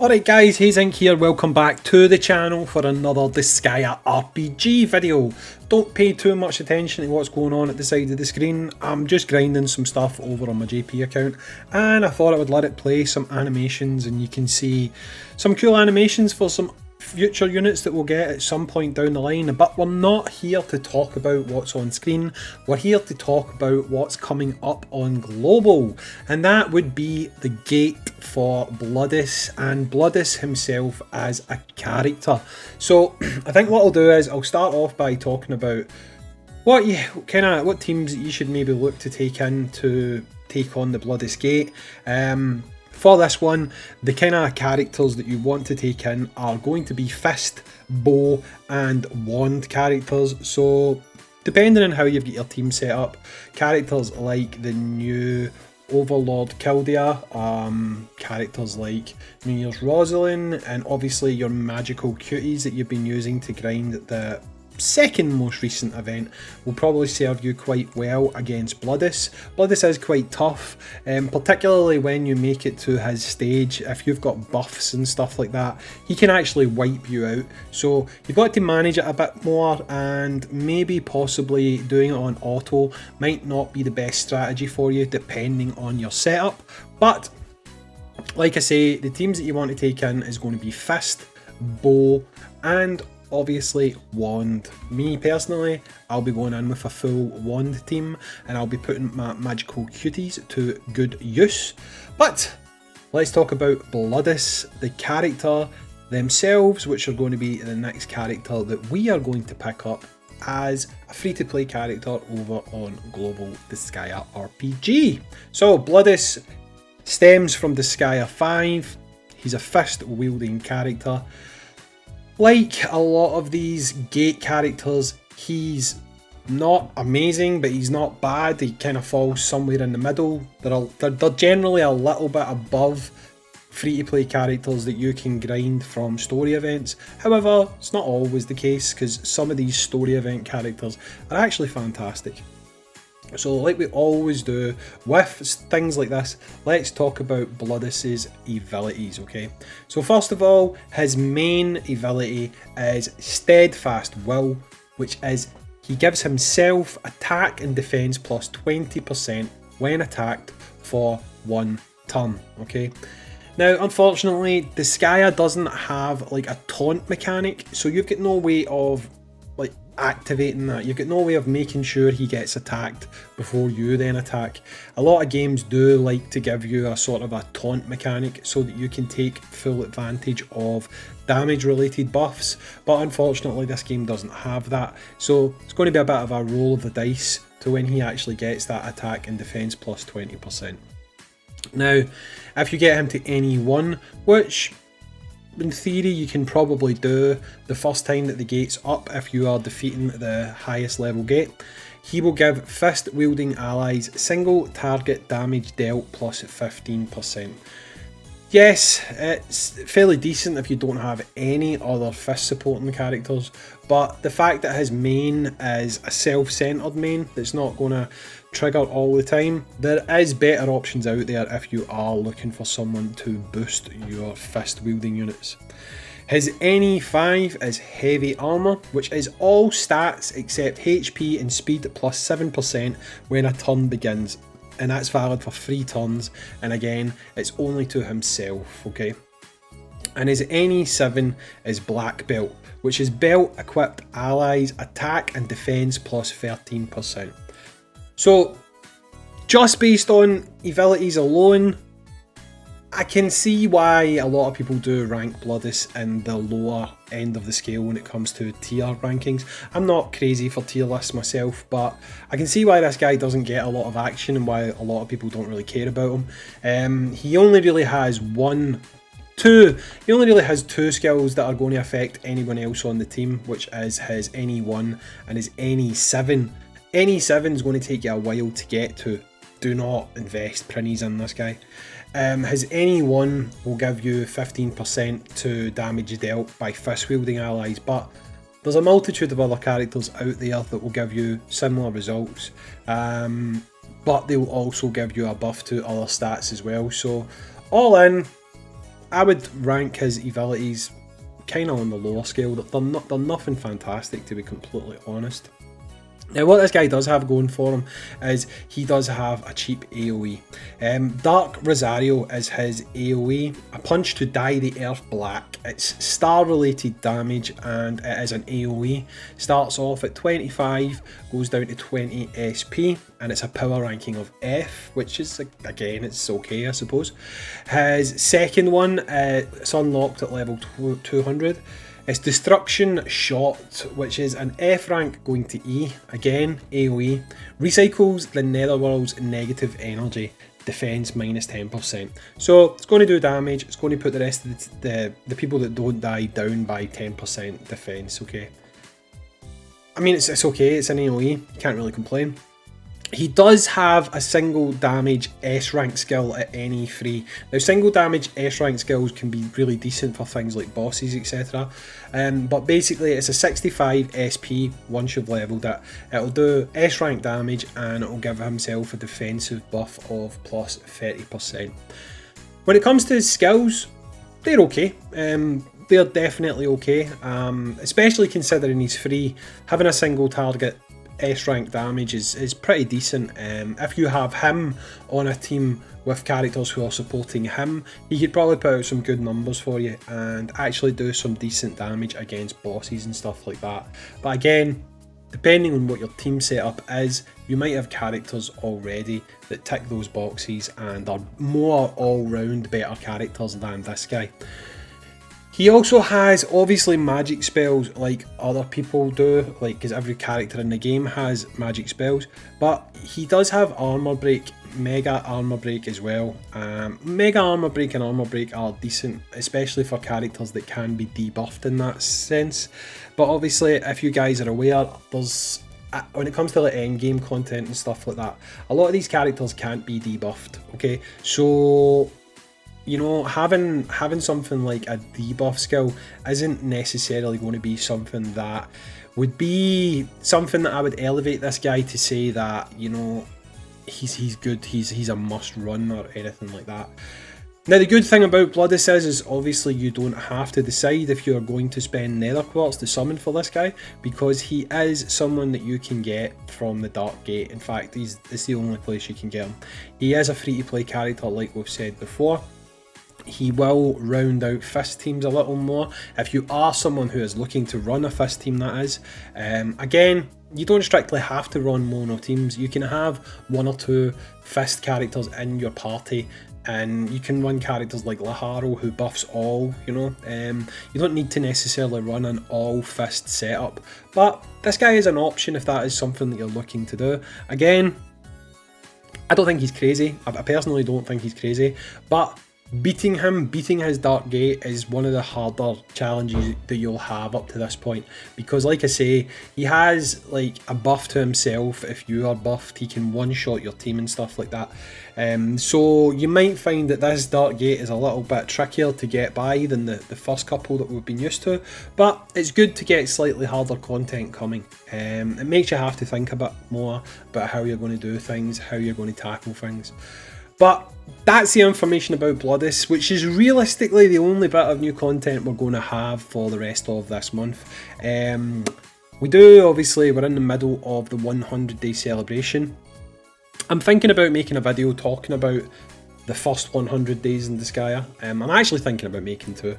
Alright guys, Hayzink here, welcome back to the channel for another Disgaea RPG video. Don't pay too much attention to what's going on at the side of the screen. I'm just grinding some stuff over on my JP account and I thought I would let it play some animations, and you can see some cool animations for some future units that we'll get at some point down the line. But we're not here to talk about what's on screen, we're here to talk about what's coming up on global, and that would be the gate for Bloodis and Bloodis himself as a character. So I think what I'll do is I'll start off by talking about what teams you should maybe look to take in to take on the Bloodis gate. For this one, the kind of characters that you want to take in are going to be fist, bow and wand characters. So depending on how you've got your team set up, characters like the new Overlord Kildea, characters like New Year's Rosalind, and obviously your magical cuties that you've been using to grind the second most recent event will probably serve you quite well against Bloodis. Bloodis is quite tough, particularly when you make it to his stage. If you've got buffs and stuff like that, he can actually wipe you out. So you've got to manage it a bit more, and maybe possibly doing it on auto might not be the best strategy for you depending on your setup. But like I say, the teams that you want to take in is going to be fist, bow and obviously wand. Me personally, I'll be going in with a full wand team and I'll be putting my magical cuties to good use. But let's talk about Bloodis, the character themselves, which are going to be the next character that we are going to pick up as a free-to-play character over on Global Disgaea RPG. So Bloodis stems from Disgaea 5. He's a fist-wielding character. Like a lot of these gate characters, he's not amazing, but he's not bad. He kind of falls somewhere in the middle. They're generally a little bit above free-to-play characters that you can grind from story events. However, it's not always the case, because some of these story event characters are actually fantastic. So like we always do with things like this, let's talk about Bloodis's abilities, okay? So first of all, his main ability is Steadfast Will, which is he gives himself attack and defense plus 20% when attacked for 1 turn, okay? Now, unfortunately, Disgaea doesn't have like a taunt mechanic, so you've got no way of like activating that. You've got no way of making sure he gets attacked before you then attack. A lot of games do like to give you a sort of a taunt mechanic so that you can take full advantage of damage related buffs, but unfortunately this game doesn't have that, so it's going to be a bit of a roll of the dice to when he actually gets that attack and defense plus 20%. Now, if you get him to any one, which in theory you can probably do the first time that the gate's up if you are defeating the highest level gate, he will give fist wielding allies single target damage dealt plus 15%. Yes, it's fairly decent if you don't have any other fist supporting characters, but the fact that his main is a self-centered main that's not going to trigger all the time, there is better options out there if you are looking for someone to boost your fist wielding units. His NE5 is heavy armour, which is all stats except HP and speed plus 7% when a turn begins, and that's valid for 3 turns, and again it's only to himself, okay? And his NE7 is black belt, which is belt equipped allies attack and defense plus 13%. So just based on abilities alone, I can see why a lot of people do rank Bloodis in the lower end of the scale when it comes to tier rankings. I'm not crazy for tier lists myself, but I can see why this guy doesn't get a lot of action and why a lot of people don't really care about him. He only really has two skills that are going to affect anyone else on the team, which is his NE1 and his NE7. NE7 is going to take you a while to get to. Do not invest prinnies in this guy. His NE1 will give you 15% to damage dealt by fist wielding allies, but there's a multitude of other characters out there that will give you similar results, but they will also give you a buff to other stats as well. So all in, I would rank his abilities kind of on the lower scale. They're nothing fantastic, to be completely honest. Now what this guy does have going for him is he does have a cheap AoE. Dark Rosario is his AoE, a punch to dye the earth black. It's star related damage and it is an AoE. Starts off at 25, goes down to 20 SP, and it's a power ranking of F, which is, again, it's okay I suppose. His second one, it's unlocked at level 200. It's Destruction Shot, which is an F rank going to E, again AoE, recycles the Netherworld's negative energy, defense minus 10%. So it's going to do damage, it's going to put the rest of the people that don't die down by 10% defense, okay. I mean, it's okay, it's an AoE, you can't really complain. He does have a single damage S rank skill at any free. Now single damage S rank skills can be really decent for things like bosses, etc. But basically it's a 65 SP once you've leveled it. It'll do S rank damage and it'll give himself a defensive buff of plus 30%. When it comes to his skills, they're okay. They're definitely okay, especially considering he's free. Having a single target S rank damage is pretty decent. If you have him on a team with characters who are supporting him, he could probably put out some good numbers for you and actually do some decent damage against bosses and stuff like that. But again, depending on what your team setup is, you might have characters already that tick those boxes and are more all-round better characters than this guy. He also has obviously magic spells like other people do, like because every character in the game has magic spells, but he does have armor break, mega armor break as well. Mega armor break and armor break are decent, especially for characters that can be debuffed in that sense. But obviously, if you guys are aware, there's when it comes to like end game content and stuff like that, a lot of these characters can't be debuffed. Okay, so you know, having something like a debuff skill isn't necessarily going to be something that would be something that I would elevate this guy to say that, you know, he's good, he's a must run or anything like that. Now the good thing about Bloodis is obviously you don't have to decide if you're going to spend Nether Quartz to summon for this guy, because he is someone that you can get from the Dark Gate. In fact, it's the only place you can get him. He is a free to play character like we've said before. He will round out fist teams a little more if you are someone who is looking to run a fist team, that is. Again, you don't strictly have to run mono teams. You can have one or two fist characters in your party, and you can run characters like Laharo who buffs all, you know. You don't need to necessarily run an all fist setup, but this guy is an option if that is something that you're looking to do. Again, I don't think he's crazy. I personally don't think he's crazy, but beating his Dark Gate is one of the harder challenges that you'll have up to this point, because like I say, he has like a buff to himself. If you are buffed, he can one-shot your team and stuff like that. So you might find that this Dark Gate is a little bit trickier to get by than the first couple that we've been used to, but it's good to get slightly harder content coming. It makes you have to think a bit more about how you're going to do things, how you're going to tackle things. But that's the information about Bloodis, which is realistically the only bit of new content we're going to have for the rest of this month. We're in the middle of the 100-day celebration. I'm thinking about making a video talking about the first 100 days in Disgaea. I'm actually thinking about making two.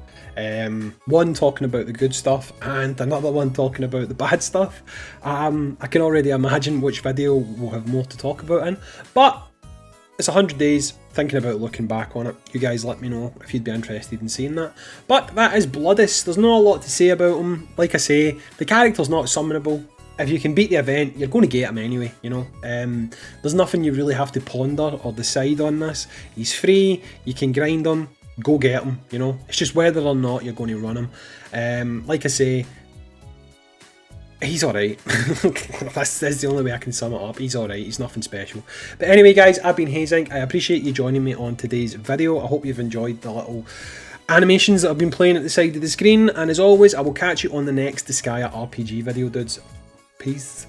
One talking about the good stuff and another one talking about the bad stuff. I can already imagine which video we'll have more to talk about in, but it's 100 days, thinking about looking back on it. You guys let me know if you'd be interested in seeing that. But that is Bloodis. There's not a lot to say about him. Like I say, the character's not summonable. If you can beat the event, you're going to get him anyway, you know. There's nothing you really have to ponder or decide on this. He's free, you can grind him, go get him, you know. It's just whether or not you're going to run him. Like I say, he's alright. that's the only way I can sum it up. He's alright, he's nothing special. But anyway guys, I've been Hayzink. I appreciate you joining me on today's video. I hope you've enjoyed the little animations that I've been playing at the side of the screen. And as always, I will catch you on the next Disgaea RPG video, dudes. Peace.